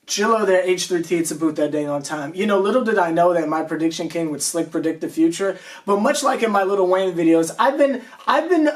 Chillo there, H+III+T to boot that dang on time. You know, little did I know that my prediction king would slick predict the future. But much like in my Lil Wayne videos, I've been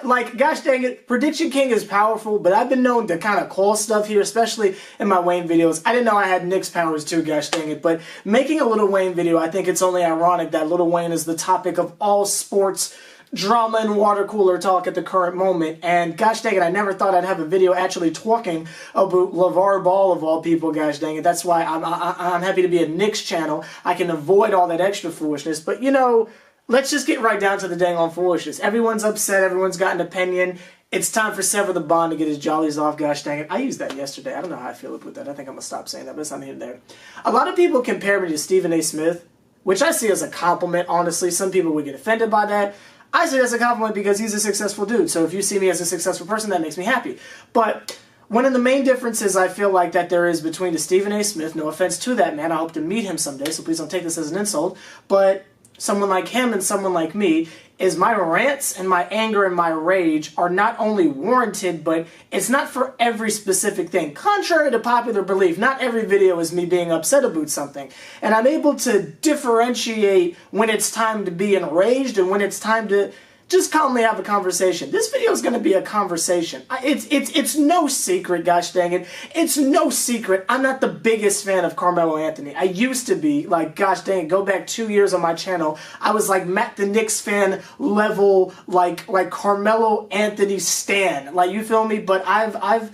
like, gosh dang it, prediction king is powerful, but I've been known to kind of call stuff here, especially in my Wayne videos. I didn't know I had Knicks powers too, gosh dang it. But making a Lil Wayne video, I think it's only ironic that Lil Wayne is the topic of all sports drama and water cooler talk at the current moment. And gosh dang it, I never thought I'd have a video actually talking about Lavar Ball of all people, gosh dang it. That's why I'm happy to be a Knicks channel. I can avoid all that extra foolishness. But you know, let's just get right down to the dang on foolishness. Everyone's upset, everyone's got an opinion. It's time for SeverTheBond to get his jollies off, gosh dang it. I used that yesterday. I don't know how I feel about that. I think I'm going to stop saying that, but it's not here and there. A lot of people compare me to Stephen A. Smith, which I see as a compliment, honestly. Some people would get offended by that. I see it as a compliment because he's a successful dude. So if you see me as a successful person, that makes me happy. But one of the main differences I feel like that there is between the Stephen A. Smith, no offense to that man, I hope to meet him someday, so please don't take this as an insult, but someone like him and someone like me, is my rants and my anger and my rage are not only warranted, but it's not for every specific thing. Contrary to popular belief, not every video is me being upset about something. And I'm able to differentiate when it's time to be enraged and when it's time to just calmly have a conversation. This video is going to be a conversation. It's no secret, gosh dang it. It's no secret. I'm not the biggest fan of Carmelo Anthony. I used to be, like, gosh dang it, go back 2 years on my channel. I was like Matt the Knicks fan level, like Carmelo Anthony stan. Like, you feel me? But I've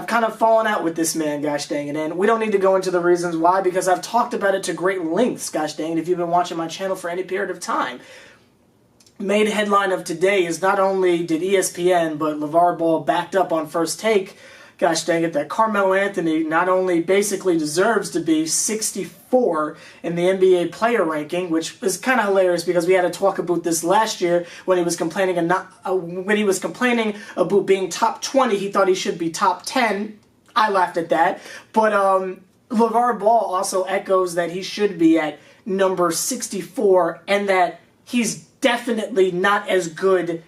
kind of fallen out with this man, gosh dang it. And we don't need to go into the reasons why, because I've talked about it to great lengths, gosh dang it, if you've been watching my channel for any period of time. Made headline of today is not only did ESPN, but Lavar Ball backed up on First Take, gosh dang it, that Carmelo Anthony not only basically deserves to be 64 in the NBA player ranking, which is kind of hilarious because we had to talk about this last year when he was complaining about being top 20. He thought he should be top 10. I laughed at that. But Lavar Ball also echoes that he should be at number 64 and that he's definitely not as good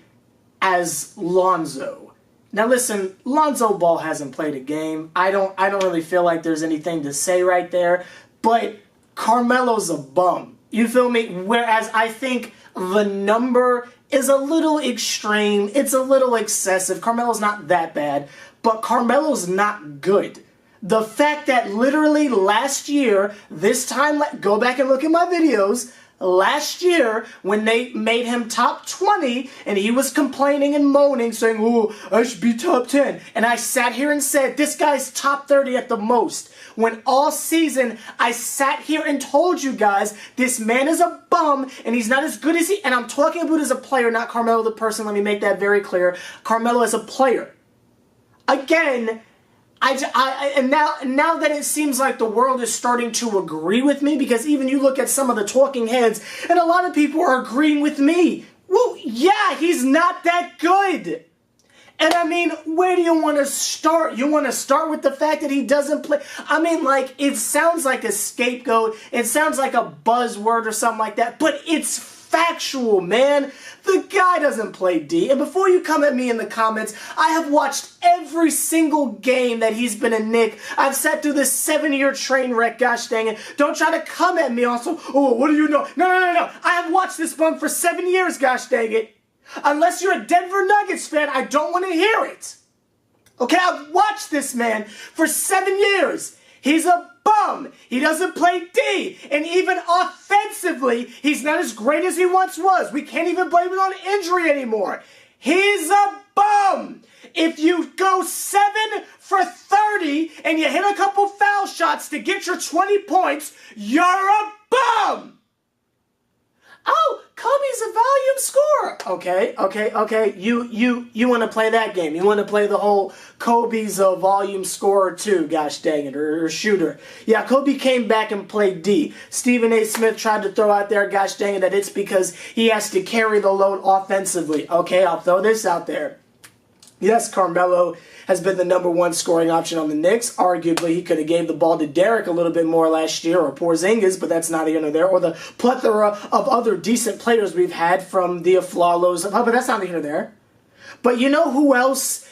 as Lonzo. Now listen, Lonzo Ball hasn't played a game. I don't really feel like there's anything to say right there, but Carmelo's a bum. You feel me? Whereas I think the number is a little extreme. It's a little excessive. Carmelo's not that bad, but Carmelo's not good. The fact that literally last year, this time, go back and look at my videos, last year, when they made him top 20, and he was complaining and moaning, saying, oh, I should be top 10. And I sat here and said, this guy's top 30 at the most. When all season, I sat here and told you guys, this man is a bum, and he's not as good as he... And I'm talking about as a player, not Carmelo the person. Let me make that very clear. Carmelo as a player. Again... And now that it seems like the world is starting to agree with me, because even you look at some of the talking heads, and a lot of people are agreeing with me. Well, yeah, he's not that good. And I mean, where do you want to start? You want to start with the fact that he doesn't play? I mean, like, it sounds like a scapegoat. It sounds like a buzzword or something like that, but it's factual, man. The guy doesn't play D. And before you come at me in the comments, I have watched every single game that he's been a Knick. I've sat through this 7-year train wreck, gosh dang it. Don't try to come at me also, oh, what do you know? No. I have watched this bum for 7 years, gosh dang it. Unless you're a Denver Nuggets fan, I don't want to hear it. Okay, I've watched this man for 7 years. He's a bum. He doesn't play D. And even offensively, he's not as great as he once was. We can't even blame it on injury anymore. He's a bum. If you go 7 for 30 and you hit a couple foul shots to get your 20 points, you're a bum. Oh, Kobe's a volume scorer. Okay. You want to play that game. You want to play the whole Kobe's a volume scorer too, gosh dang it, or shooter. Yeah, Kobe came back and played D. Stephen A. Smith tried to throw out there, gosh dang it, that it's because he has to carry the load offensively. Okay, I'll throw this out there. Yes, Carmelo has been the #1 scoring option on the Knicks. Arguably, he could have gave the ball to Derek a little bit more last year, or Porzingis, but that's neither here nor there, or the plethora of other decent players we've had from the Aflalos, but that's neither here nor there. But you know who else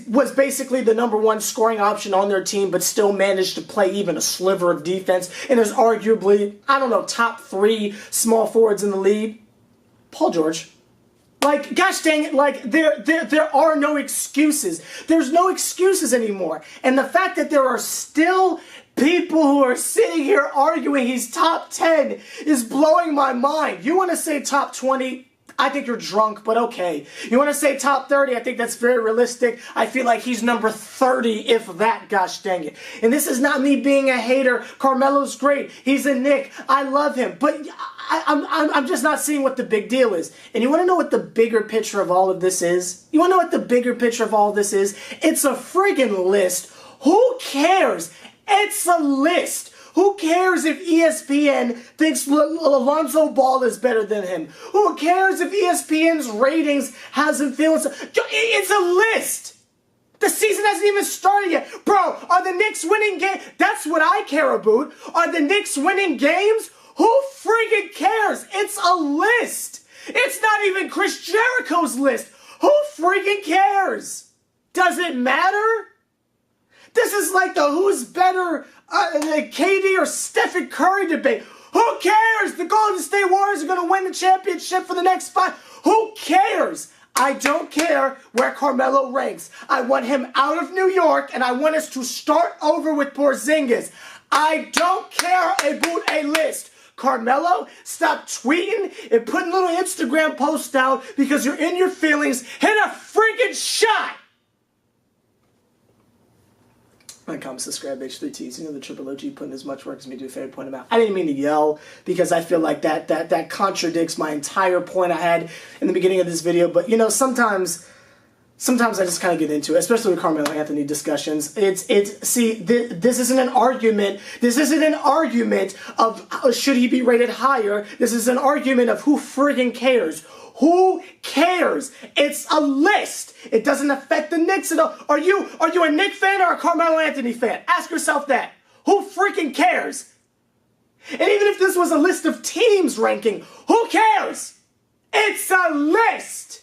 was basically the number one scoring option on their team, but still managed to play even a sliver of defense, and is arguably, I don't know, top 3 small forwards in the league? Paul George. Like, gosh dang it, like, there are no excuses. There's no excuses anymore. And the fact that there are still people who are sitting here arguing he's top 10 is blowing my mind. You want to say top 20? I think you're drunk, but okay. You want to say top 30? I think that's very realistic. I feel like he's number 30, if that, gosh dang it. And this is not me being a hater. Carmelo's great. He's a Knick. I love him. But I'm just not seeing what the big deal is. And you want to know what the bigger picture of all of this is? You want to know what the bigger picture of all of this is? It's a friggin' list. Who cares? It's a list. Who cares if ESPN thinks Lonzo Ball is better than him? Who cares if ESPN's ratings has influence? It's a list. The season hasn't even started yet. Bro, are the Knicks winning games? That's what I care about. Are the Knicks winning games? Who freaking cares? It's a list. It's not even Chris Jericho's list. Who freaking cares? Does it matter? This is like the who's better, KD or Stephen Curry debate. Who cares? The Golden State Warriors are going to win the championship for the next 5. Who cares? I don't care where Carmelo ranks. I want him out of New York, and I want us to start over with Porzingis. I don't care about a list. Carmelo, stop tweeting and putting little Instagram posts out because you're in your feelings. Hit a freaking shot! Like, comment, subscribe, H+III+T. You know the Triple OG putting as much work as me to do. Favorite point him out. I didn't mean to yell because I feel like that contradicts my entire point I had in the beginning of this video. But you know, sometimes I just kind of get into it, especially with Carmelo Anthony discussions. See, this isn't an argument. This isn't an argument of should he be rated higher. This is an argument of who friggin' cares. Who cares? It's a list. It doesn't affect the Knicks at all. Are you a Knicks fan or a Carmelo Anthony fan? Ask yourself that. Who freaking cares? And even if this was a list of teams ranking, who cares? It's a list.